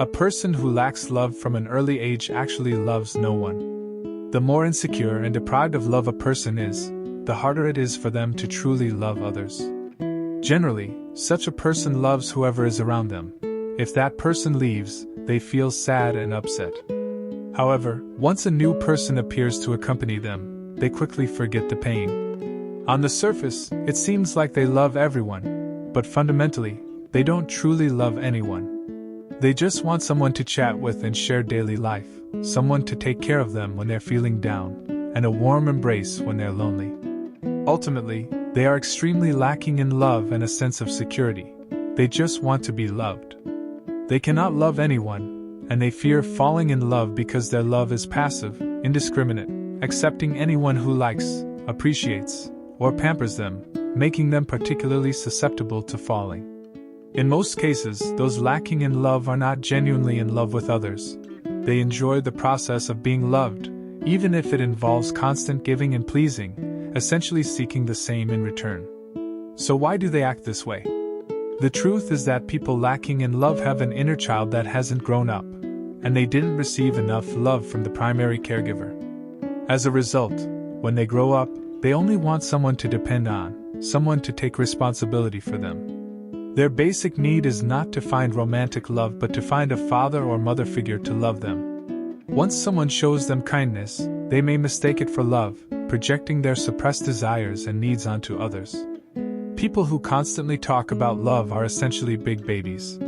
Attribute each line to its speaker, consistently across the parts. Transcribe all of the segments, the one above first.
Speaker 1: A person who lacks love from an early age actually loves no one. The more insecure and deprived of love a person is, the harder it is for them to truly love others. Generally, such a person loves whoever is around them. If that person leaves, they feel sad and upset. However, once a new person appears to accompany them, they quickly forget the pain. On the surface, it seems like they love everyone, but fundamentally, they don't truly love anyone. They just want someone to chat with and share daily life, someone to take care of them when they're feeling down, and a warm embrace when they're lonely. Ultimately, they are extremely lacking in love and a sense of security. They just want to be loved. They cannot love anyone, and they fear falling in love because their love is passive, indiscriminate, accepting anyone who likes, appreciates, or pampers them, making them particularly susceptible to falling. In most cases, those lacking in love are not genuinely in love with others. They enjoy the process of being loved, even if it involves constant giving and pleasing, essentially seeking the same in return. So why do they act this way? The truth is that people lacking in love have an inner child that hasn't grown up, and they didn't receive enough love from the primary caregiver. As a result, when they grow up, they only want someone to depend on, someone to take responsibility for them. Their basic need is not to find romantic love but to find a father or mother figure to love them. Once someone shows them kindness, they may mistake it for love, projecting their suppressed desires and needs onto others. People who constantly talk about love are essentially big babies.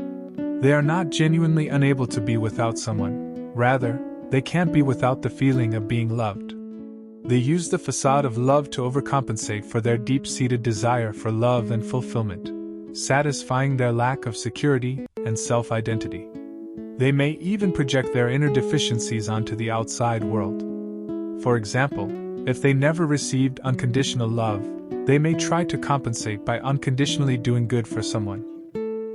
Speaker 1: They are not genuinely unable to be without someone, rather, they can't be without the feeling of being loved. They use the facade of love to overcompensate for their deep-seated desire for love and fulfillment, satisfying their lack of security and self-identity. They may even project their inner deficiencies onto the outside world. For example, if they never received unconditional love, they may try to compensate by unconditionally doing good for someone.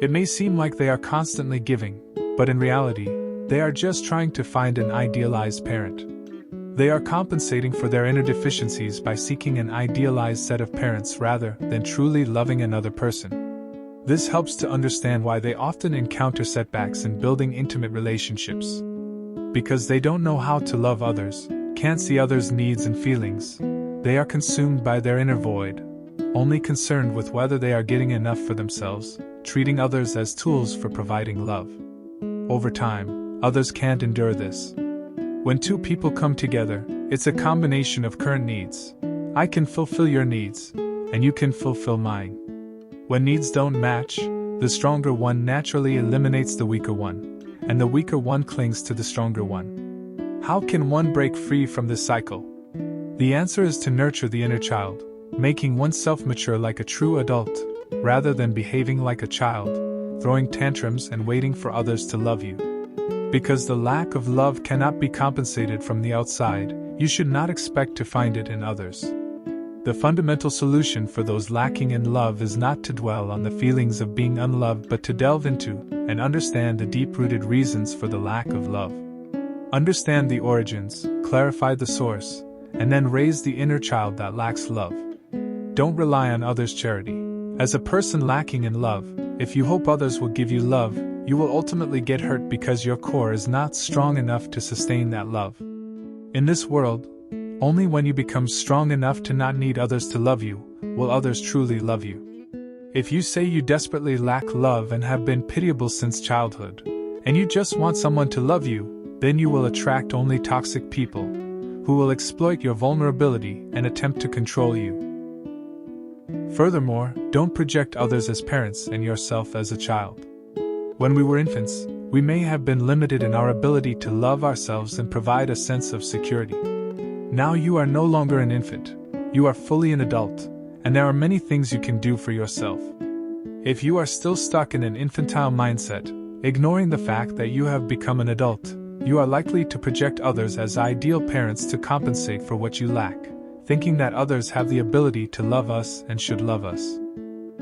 Speaker 1: It may seem like they are constantly giving, but in reality, they are just trying to find an idealized parent. They are compensating for their inner deficiencies by seeking an idealized set of parents rather than truly loving another person. This helps to understand why they often encounter setbacks in building intimate relationships. Because they don't know how to love others, can't see others' needs and feelings, they are consumed by their inner void, only concerned with whether they are getting enough for themselves, treating others as tools for providing love. Over time, others can't endure this. When two people come together, it's a combination of current needs. I can fulfill your needs, and you can fulfill mine. When needs don't match, the stronger one naturally eliminates the weaker one, and the weaker one clings to the stronger one. How can one break free from this cycle? The answer is to nurture the inner child, making oneself mature like a true adult, rather than behaving like a child, throwing tantrums and waiting for others to love you. Because the lack of love cannot be compensated from the outside, you should not expect to find it in others. The fundamental solution for those lacking in love is not to dwell on the feelings of being unloved but to delve into and understand the deep-rooted reasons for the lack of love. Understand the origins, clarify the source, and then raise the inner child that lacks love. Don't rely on others' charity. As a person lacking in love, if you hope others will give you love, you will ultimately get hurt because your core is not strong enough to sustain that love. In this world, only when you become strong enough to not need others to love you, will others truly love you. If you say you desperately lack love and have been pitiable since childhood, and you just want someone to love you, then you will attract only toxic people, who will exploit your vulnerability and attempt to control you. Furthermore, don't project others as parents and yourself as a child. When we were infants, we may have been limited in our ability to love ourselves and provide a sense of security. Now you are no longer an infant, you are fully an adult, and there are many things you can do for yourself. If you are still stuck in an infantile mindset, ignoring the fact that you have become an adult, you are likely to project others as ideal parents to compensate for what you lack, thinking that others have the ability to love us and should love us.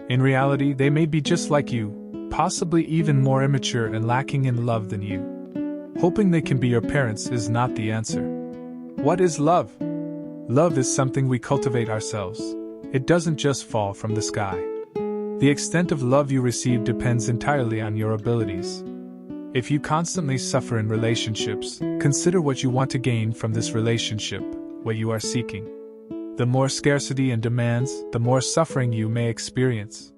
Speaker 1: In reality, they may be just like you, possibly even more immature and lacking in love than you. Hoping they can be your parents is not the answer. What is love? Love is something we cultivate ourselves. It doesn't just fall from the sky. The extent of love you receive depends entirely on your abilities. If you constantly suffer in relationships, consider what you want to gain from this relationship, what you are seeking. The more scarcity and demands, the more suffering you may experience.